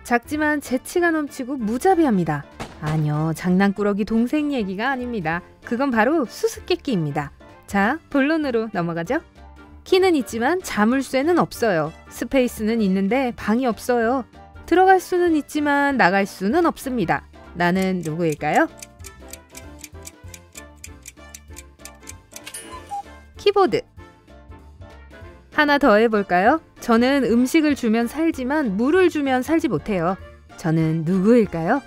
작지만 재치가 넘치고 무자비합니다. 아니요, 장난꾸러기 동생 얘기가 아닙니다. 그건 바로 수수께끼입니다. 자, 본론으로 넘어가죠. 키는 있지만 자물쇠는 없어요. 스페이스는 있는데 방이 없어요. 들어갈 수는 있지만 나갈 수는 없습니다. 나는 누구일까요? 키보드. 하나 더 해볼까요? 저는 음식을 주면 살지만 물을 주면 살지 못해요. 저는 누구일까요?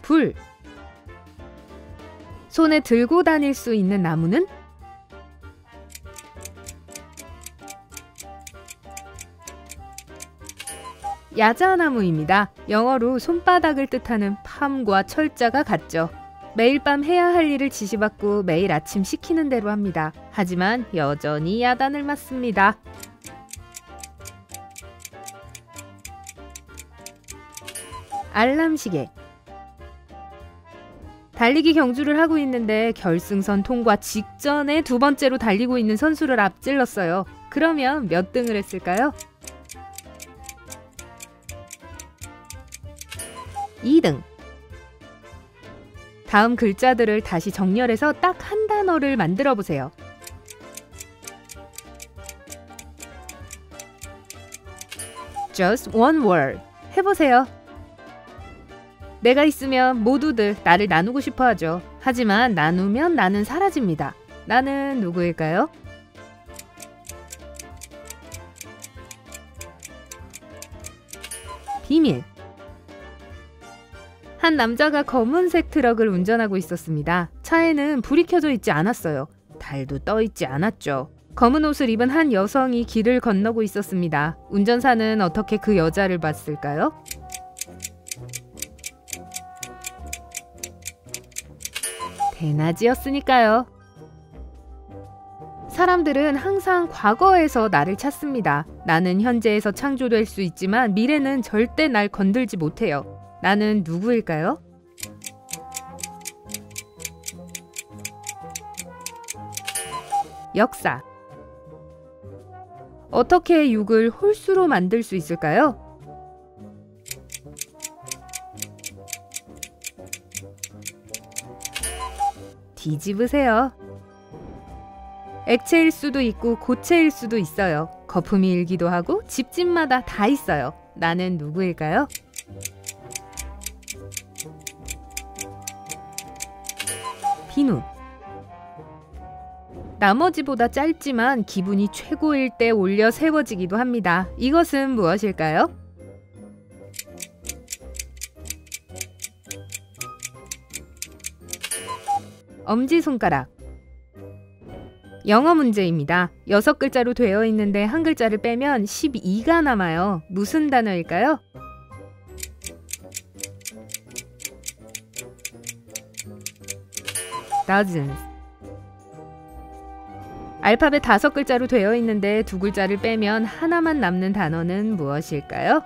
불. 손에 들고 다닐 수 있는 나무는? 야자나무입니다. 영어로 손바닥을 뜻하는 팜과 철자가 같죠. 매일 밤 해야 할 일을 지시받고 매일 아침 시키는 대로 합니다. 하지만 여전히 야단을 맞습니다. 알람시계. 달리기 경주를 하고 있는데 결승선 통과 직전에 두 번째로 달리고 있는 선수를 앞질렀어요. 그러면 몇 등을 했을까요? 2등. 다음 글자들을 다시 정렬해서 딱 한 단어를 만들어 보세요. Just one word. 해보세요. 내가 있으면 모두들 나를 나누고 싶어 하죠. 하지만 나누면 나는 사라집니다. 나는 누구일까요? 비밀. 한 남자가 검은색 트럭을 운전하고 있었습니다. 차에는 불이 켜져 있지 않았어요. 달도 떠 있지 않았죠. 검은 옷을 입은 한 여성이 길을 건너고 있었습니다. 운전사는 어떻게 그 여자를 봤을까요? 대낮이었으니까요. 사람들은 항상 과거에서 나를 찾습니다. 나는 현재에서 창조될 수 있지만 미래는 절대 날 건들지 못해요. 나는 누구일까요? 역사. 어떻게 육을 홀수로 만들 수 있을까요? 뒤집으세요. 액체일 수도 있고 고체일 수도 있어요. 거품이 일기도 하고 집집마다 다 있어요. 나는 누구일까요? 비누. 나머지보다 짧지만 기분이 최고일 때 올려 세워지기도 합니다. 이것은 무엇일까요? 엄지손가락. 영어 문제입니다. 6글자로 되어 있는데 한 글자를 빼면 12가 남아요. 무슨 단어일까요? dozens. 알파벳 5글자로 되어 있는데 2글자를 빼면 하나만 남는 단어는 무엇일까요?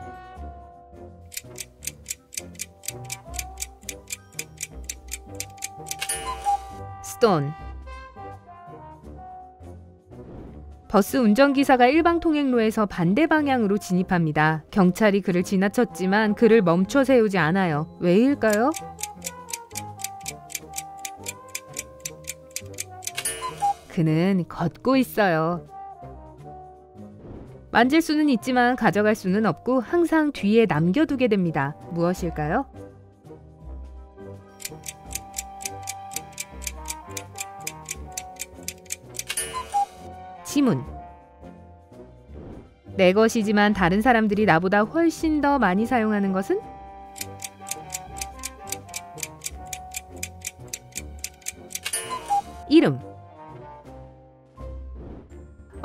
stone. 버스 운전기사가 일방통행로에서 반대 방향으로 진입합니다. 경찰이 그를 지나쳤지만 그를 멈춰 세우지 않아요. 왜일까요? 그는 걷고 있어요. 만질 수는 있지만 가져갈 수는 없고 항상 뒤에 남겨두게 됩니다. 무엇일까요? 지문. 내 것이지만 다른 사람들이 나보다 훨씬 더 많이 사용하는 것은? 이름.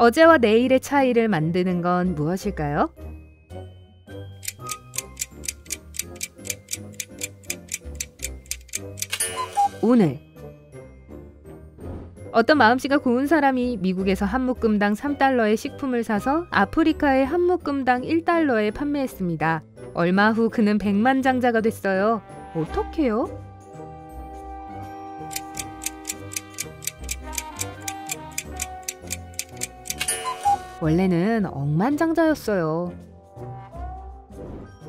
어제와 내일의 차이를 만드는 건 무엇일까요? 오늘. 어떤 마음씨가 고운 사람이 미국에서 한 묶음당 3달러의 식품을 사서 아프리카에 한 묶음당 1달러에 판매했습니다. 얼마 후 그는 백만장자가 됐어요. 어떡해요? 원래는 억만장자였어요.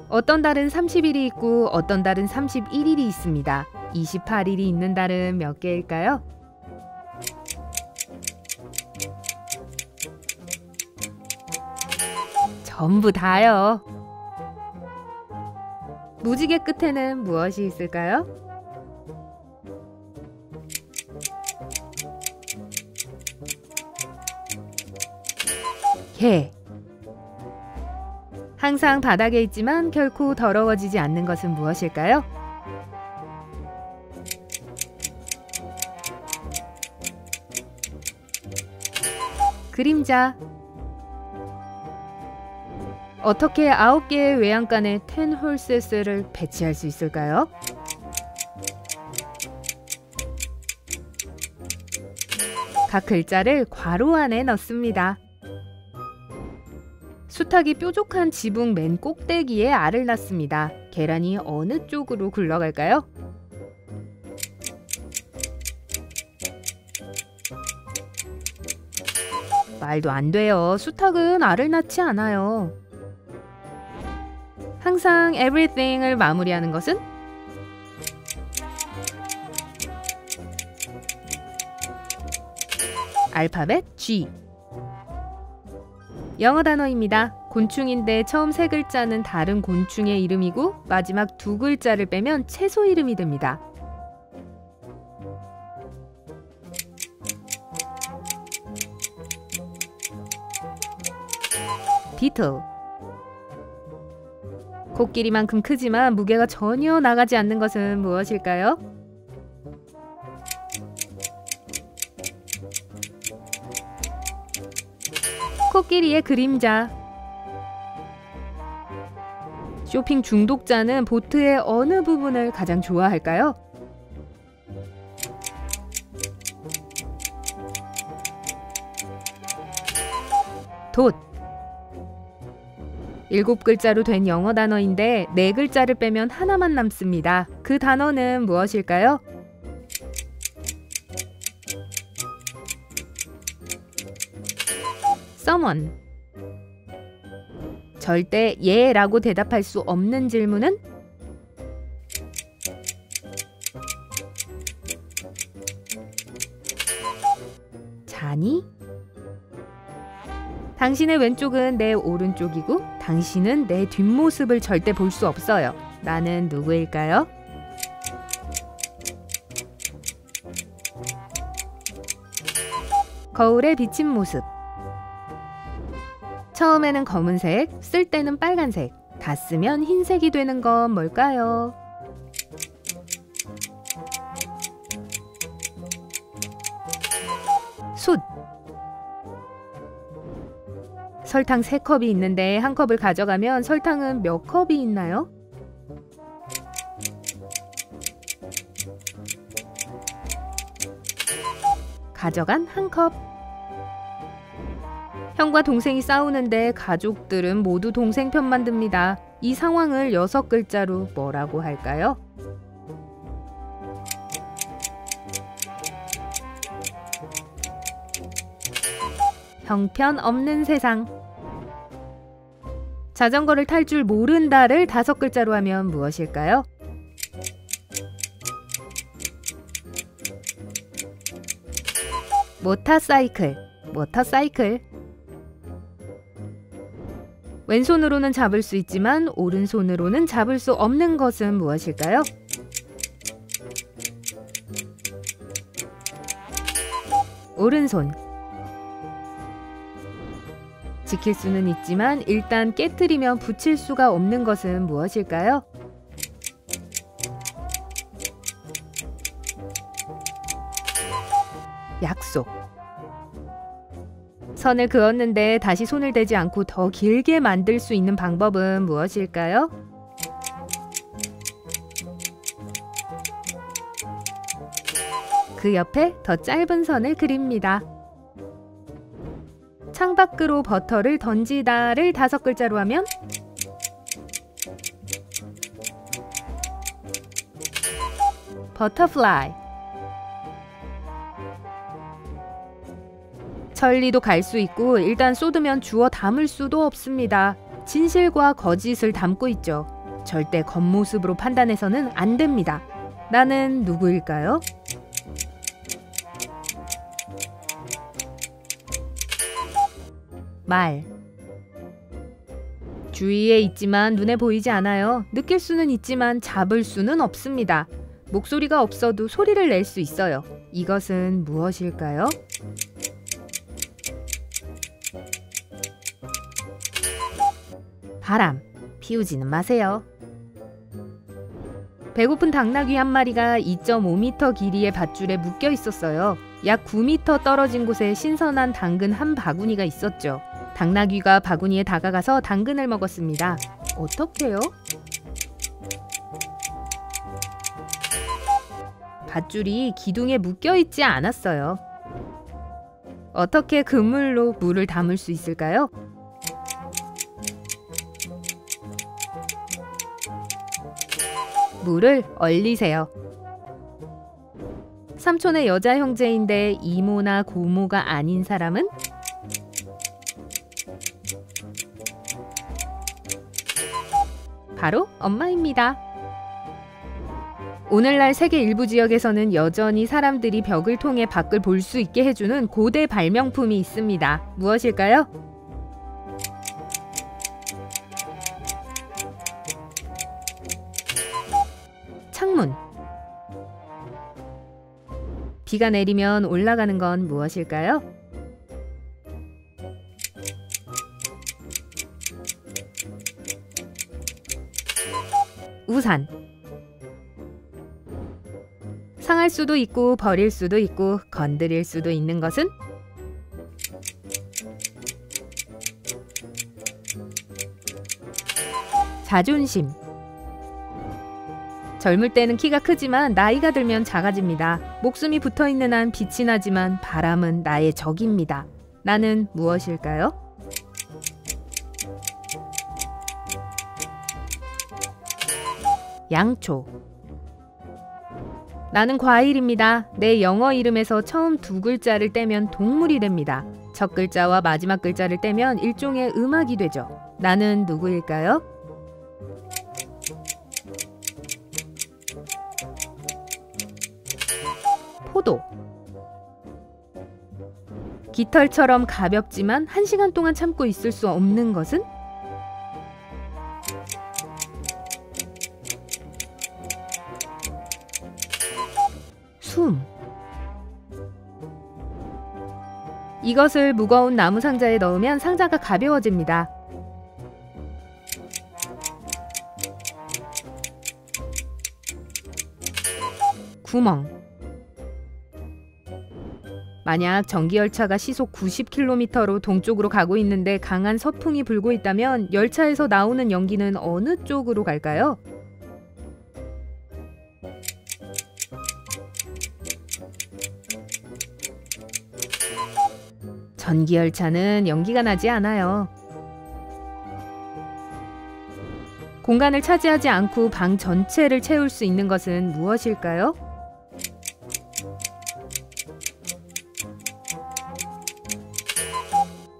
어떤 달은 30일이 있고 어떤 달은 31일이 있습니다. 28일이 있는 달은 몇 개일까요? 전부 다요. 무지개 끝에는 무엇이 있을까요? 개. 항상 바닥에 있지만 결코 더러워지지 않는 것은 무엇일까요? 그림자. 어떻게 9개의 외양간에 10 horses를 배치할 수 있을까요? 각 글자를 괄호 안에 넣습니다. 수탉이 뾰족한 지붕 맨 꼭대기에 알을 낳습니다. 계란이 어느 쪽으로 굴러갈까요? 말도 안 돼요. 수탉은 알을 낳지 않아요. 항상 everything을 마무리하는 것은? 알파벳 G. 영어 단어입니다. 곤충인데 처음 세 글자는 다른 곤충의 이름이고 마지막 두 글자를 빼면 채소 이름이 됩니다. 비틀. 코끼리만큼 크지만 무게가 전혀 나가지 않는 것은 무엇일까요? 코끼리의 그림자. 쇼핑 중독자는 보트의 어느 부분을 가장 좋아할까요? 돛. 7글자로 된 영어 단어인데 4글자를 빼면 하나만 남습니다. 그 단어는 무엇일까요? someone. 절대 예 라고 대답할 수 없는 질문은? 자니? 당신의 왼쪽은 내 오른쪽이고 당신은 내 뒷모습을 절대 볼 수 없어요. 나는 누구일까요? 거울에 비친 모습. 처음에는 검은색, 쓸 때는 빨간색, 다 쓰면 흰색이 되는 건 뭘까요? 숯. 설탕 3컵이 있는데 한 컵을 가져가면 설탕은 몇 컵이 있나요? 가져간 한 컵. 형과 동생이 싸우는데 가족들은 모두 동생 편만 듭니다. 이 상황을 6글자로 뭐라고 할까요? 형편없는 세상. 자전거를 탈 줄 모른다를 5글자로 하면 무엇일까요? 모터사이클. 모터사이클. 왼손으로는 잡을 수 있지만 오른손으로는 잡을 수 없는 것은 무엇일까요? 오른손. 지킬 수는 있지만 일단 깨트리면 붙일 수가 없는 것은 무엇일까요? 약속. 선을 그었는데 다시 손을 대지 않고 더 길게 만들 수 있는 방법은 무엇일까요? 그 옆에 더 짧은 선을 그립니다. 창밖으로 버터를 던지다를 5글자로 하면? 버터플라이. 천리도 갈 수 있고 일단 쏟으면 주워 담을 수도 없습니다. 진실과 거짓을 담고 있죠. 절대 겉모습으로 판단해서는 안 됩니다. 나는 누구일까요? 말. 주위에 있지만 눈에 보이지 않아요. 느낄 수는 있지만 잡을 수는 없습니다. 목소리가 없어도 소리를 낼 수 있어요. 이것은 무엇일까요? 바람. 피우지는 마세요. 배고픈 당나귀 한 마리가 2.5m 길이의 밧줄에 묶여 있었어요. 약 9m 떨어진 곳에 신선한 당근 한 바구니가 있었죠. 당나귀가 바구니에 다가가서 당근을 먹었습니다. 어떻게요? 밧줄이 기둥에 묶여 있지 않았어요. 어떻게 그물로 물을 담을 수 있을까요? 물을 얼리세요. 삼촌의 여자 형제인데 이모나 고모가 아닌 사람은? 바로 엄마입니다. 오늘날 세계 일부 지역에서는 여전히 사람들이 벽을 통해 밖을 볼 수 있게 해주는 고대 발명품이 있습니다. 무엇일까요? 창문. 비가 내리면 올라가는 건 무엇일까요? 우산. 상할 수도 있고 버릴 수도 있고 건드릴 수도 있는 것은? 자존심. 젊을 때는 키가 크지만 나이가 들면 작아집니다. 목숨이 붙어있는 한 빛이 나지만 바람은 나의 적입니다. 나는 무엇일까요? 양초. 나는 과일입니다. 내 영어 이름에서 처음 두 글자를 떼면 동물이 됩니다. 첫 글자와 마지막 글자를 떼면 일종의 음악이 되죠. 나는 누구일까요? 포도. 깃털처럼 가볍지만 1시간 동안 참고 있을 수 없는 것은? 숨. 이것을 무거운 나무 상자에 넣으면 상자가 가벼워집니다. 구멍. 만약 전기열차가 시속 90km로 동쪽으로 가고 있는데 강한 서풍이 불고 있다면 열차에서 나오는 연기는 어느 쪽으로 갈까요? 전기열차는 연기가 나지 않아요. 공간을 차지하지 않고 방 전체를 채울 수 있는 것은 무엇일까요?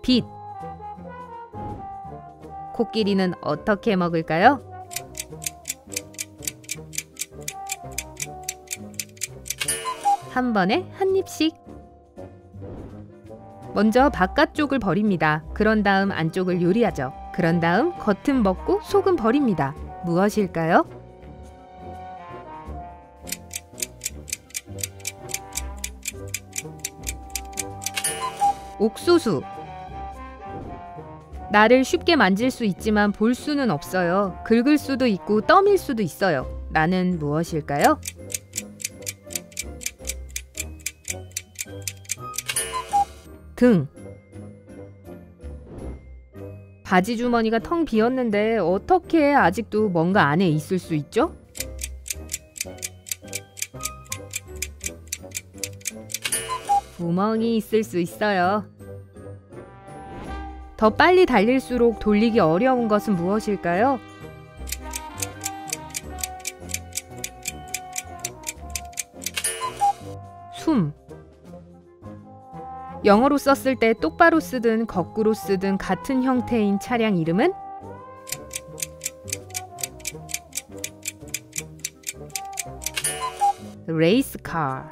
빛. 코끼리는 어떻게 먹을까요? 한 번에 한 입씩. 먼저 바깥쪽을 버립니다. 그런 다음 안쪽을 요리하죠. 그런 다음 겉은 먹고 속은 버립니다. 무엇일까요? 옥수수. 나를 쉽게 만질 수 있지만 볼 수는 없어요. 긁을 수도 있고 떠밀 수도 있어요. 나는 무엇일까요? 등. 바지 주머니가 텅 비었는데 어떻게 아직도 뭔가 안에 있을 수 있죠? 구멍이 있을 수 있어요. 더 빨리 달릴수록 돌리기 어려운 것은 무엇일까요? 숨. 영어로 썼을 때 똑바로 쓰든 거꾸로 쓰든 같은 형태인 차량 이름은? 레이스카.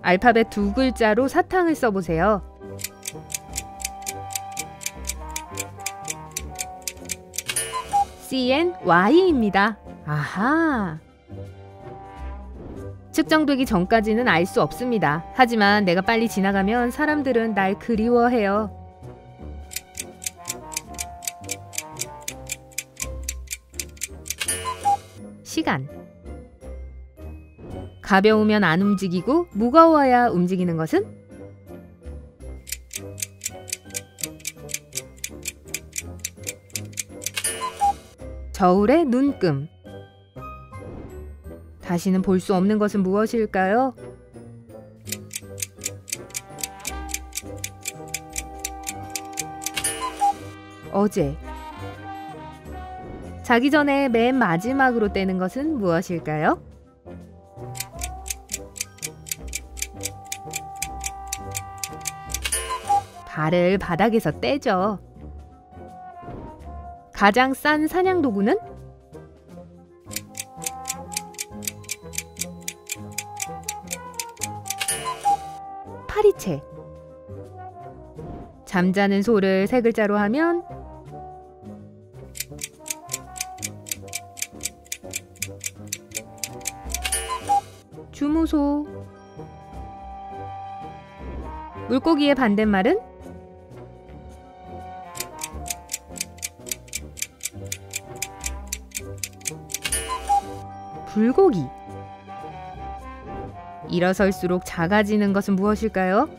알파벳 두 글자로 사탕을 써보세요. CNY입니다. 아하. 측정되기 전까지는 알 수 없습니다. 하지만 내가 빨리 지나가면 사람들은 날 그리워해요. 시간. 가벼우면 안 움직이고 무거워야 움직이는 것은? 저울의 눈금. 다시는 볼 수 없는 것은 무엇일까요? 어제. 자기 전에 맨 마지막으로 떼는 것은 무엇일까요? 발을 바닥에서 떼죠. 가장 싼 사냥 도구는? 파리채. 잠자는 소를 세 글자로 하면? 주무소. 물고기의 반대말은? 불고기. 일어설수록 작아지는 것은 무엇일까요?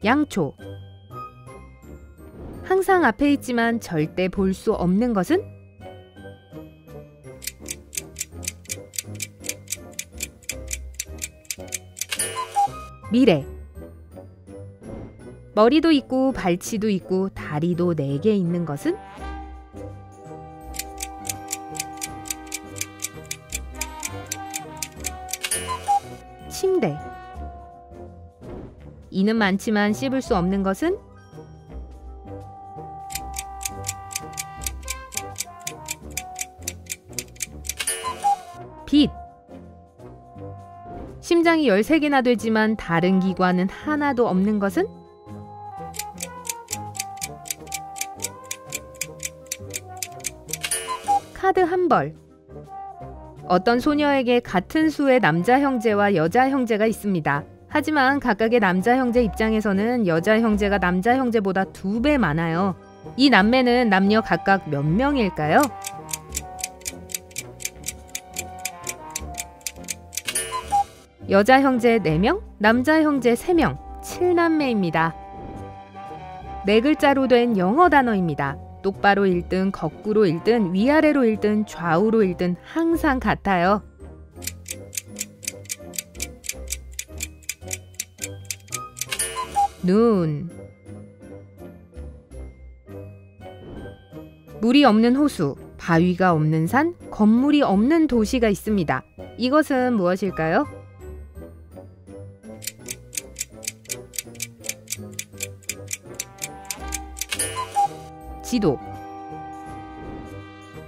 양초. 항상 앞에 있지만 절대 볼 수 없는 것은? 미래. 머리도 있고 발치도 있고 다리도 4개 있는 것은? 침대. 이는 많지만 씹을 수 없는 것은? 빛. 심장이 13개나 되지만 다른 기관은 하나도 없는 것은? 카드 한 벌. 어떤 소녀에게 같은 수의 남자 형제와 여자 형제가 있습니다. 하지만 각각의 남자 형제 입장에서는 여자 형제가 남자 형제보다 2배 많아요. 이 남매는 남녀 각각 몇 명일까요? 여자 형제 4명, 남자 형제 3명, 7남매입니다. 4글자로 된 영어 단어입니다. 똑바로 읽든 거꾸로 읽든 위아래로 읽든 좌우로 읽든 항상 같아요. 눈. 물이 없는 호수, 바위가 없는 산, 건물이 없는 도시가 있습니다. 이것은 무엇일까요? 지도.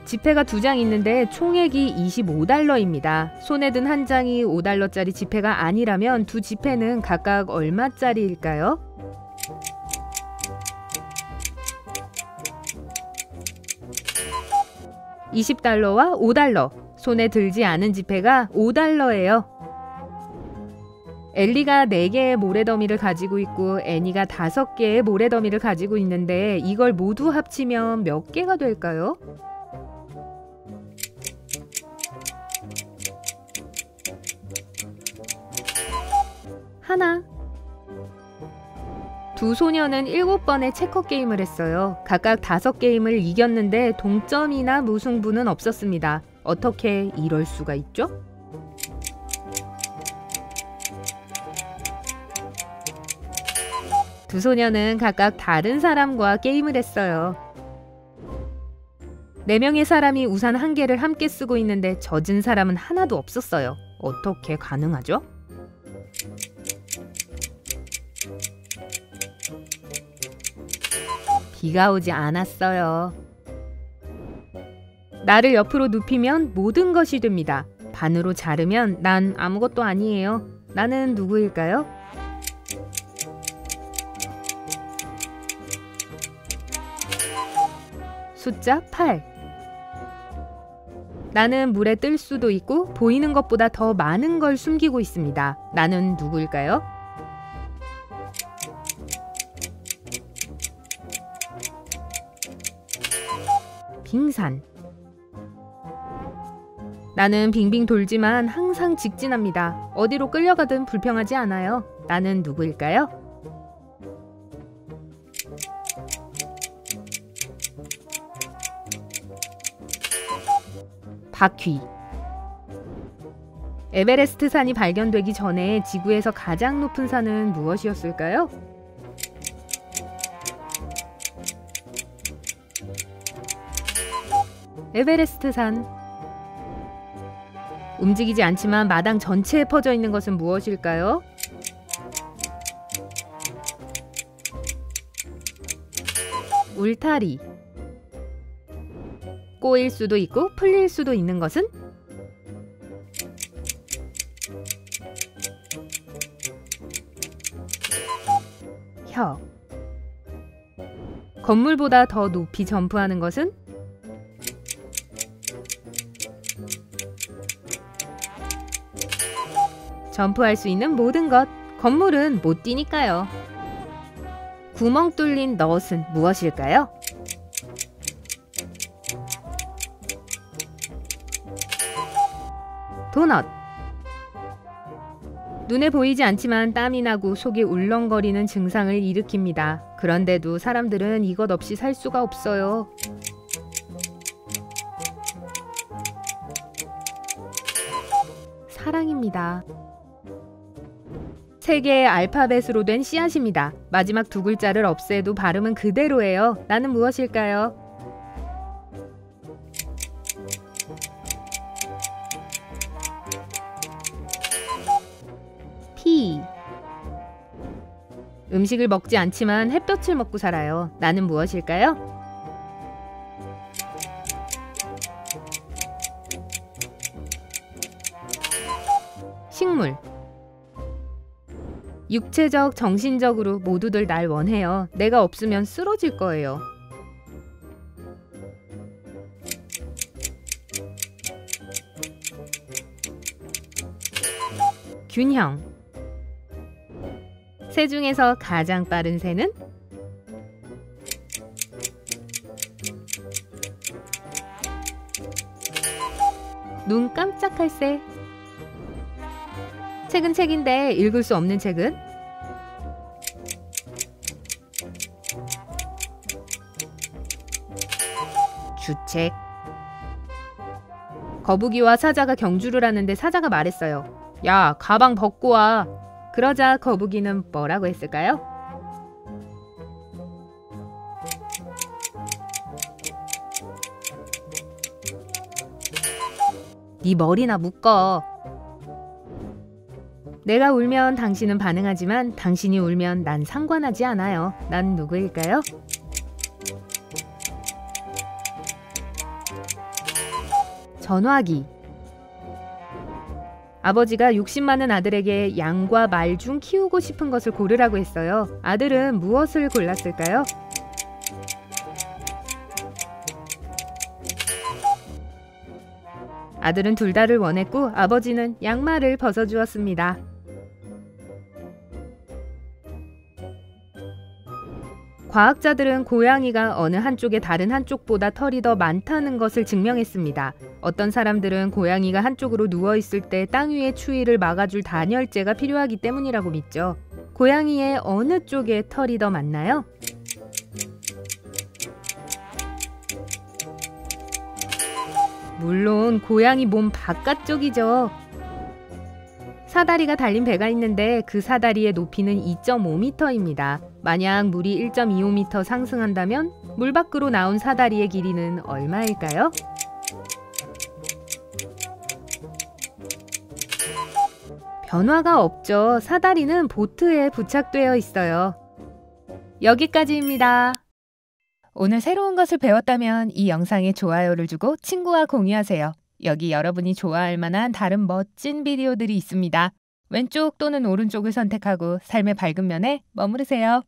지폐가 2장 있는데 총액이 25달러입니다. 손에 든 한 장이 5달러짜리 지폐가 아니라면 두 지폐는 각각 얼마짜리일까요? $20와 $5. 손에 들지 않은 지폐가 $5예요. 엘리가 4개의 모래더미를 가지고 있고 애니가 5개의 모래더미를 가지고 있는데 이걸 모두 합치면 몇 개가 될까요? 하나. 두 소녀는 7번의 체커 게임을 했어요. 각각 5게임을 이겼는데 동점이나 무승부는 없었습니다. 어떻게 이럴 수가 있죠? 두 소녀는 각각 다른 사람과 게임을 했어요. 4명의 사람이 우산 1개를 함께 쓰고 있는데 젖은 사람은 하나도 없었어요. 어떻게 가능하죠? 비가 오지 않았어요. 나를 옆으로 눕히면 모든 것이 됩니다. 반으로 자르면 난 아무것도 아니에요. 나는 누구일까요? 숫자 8. 나는 물에 뜰 수도 있고 보이는 것보다 더 많은 걸 숨기고 있습니다. 나는 누구일까요? 빙산. 나는 빙빙 돌지만 항상 직진합니다. 어디로 끌려가든 불평하지 않아요. 나는 누구일까요? 바퀴. 에베레스트 산이 발견되기 전에 지구에서 가장 높은 산은 무엇이었을까요? 에베레스트 산. 움직이지 않지만 마당 전체에 퍼져 있는 것은 무엇일까요? 울타리. 꼬일 수도 있고 풀릴 수도 있는 것은? 혀. 건물보다 더 높이 점프하는 것은? 점프할 수 있는 모든 것. 건물은 못 뛰니까요. 구멍 뚫린 넛은 무엇일까요? 도넛. 눈에 보이지 않지만 땀이 나고 속이 울렁거리는 증상을 일으킵니다. 그런데도 사람들은 이것 없이 살 수가 없어요. 사랑입니다. 세 개의 알파벳으로 된 씨앗입니다. 마지막 두 글자를 없애도 발음은 그대로예요. 나는 무엇일까요? 피. 음식을 먹지 않지만 햇볕을 먹고 살아요. 나는 무엇일까요? 식물. 육체적, 정신적으로 모두들 날 원해요. 내가 없으면 쓰러질 거예요. 균형. 새 중에서 가장 빠른 새는? 눈 깜짝할 새. 책은 책인데 읽을 수 없는 책은? 주책. 거북이와 사자가 경주를 하는데 사자가 말했어요. 야, 가방 벗고 와. 그러자 거북이는 뭐라고 했을까요? 네 머리나 묶어. 내가 울면 당신은 반응하지만 당신이 울면 난 상관하지 않아요. 난 누구일까요? 전화기. 아버지가 욕심 많은 아들에게 양과 말 중 키우고 싶은 것을 고르라고 했어요. 아들은 무엇을 골랐을까요? 아들은 둘 다를 원했고 아버지는 양말을 벗어주었습니다. 과학자들은 고양이가 어느 한쪽에 다른 한쪽보다 털이 더 많다는 것을 증명했습니다. 어떤 사람들은 고양이가 한쪽으로 누워있을 때 땅 위의 추위를 막아줄 단열재가 필요하기 때문이라고 믿죠. 고양이의 어느 쪽에 털이 더 많나요? 물론 고양이 몸 바깥쪽이죠. 사다리가 달린 배가 있는데 그 사다리의 높이는 2.5m입니다. 만약 물이 1.25m 상승한다면 물 밖으로 나온 사다리의 길이는 얼마일까요? 변화가 없죠. 사다리는 보트에 부착되어 있어요. 여기까지입니다. 오늘 새로운 것을 배웠다면 이 영상에 좋아요를 주고 친구와 공유하세요. 여기 여러분이 좋아할 만한 다른 멋진 비디오들이 있습니다. 왼쪽 또는 오른쪽을 선택하고 삶의 밝은 면에 머무르세요.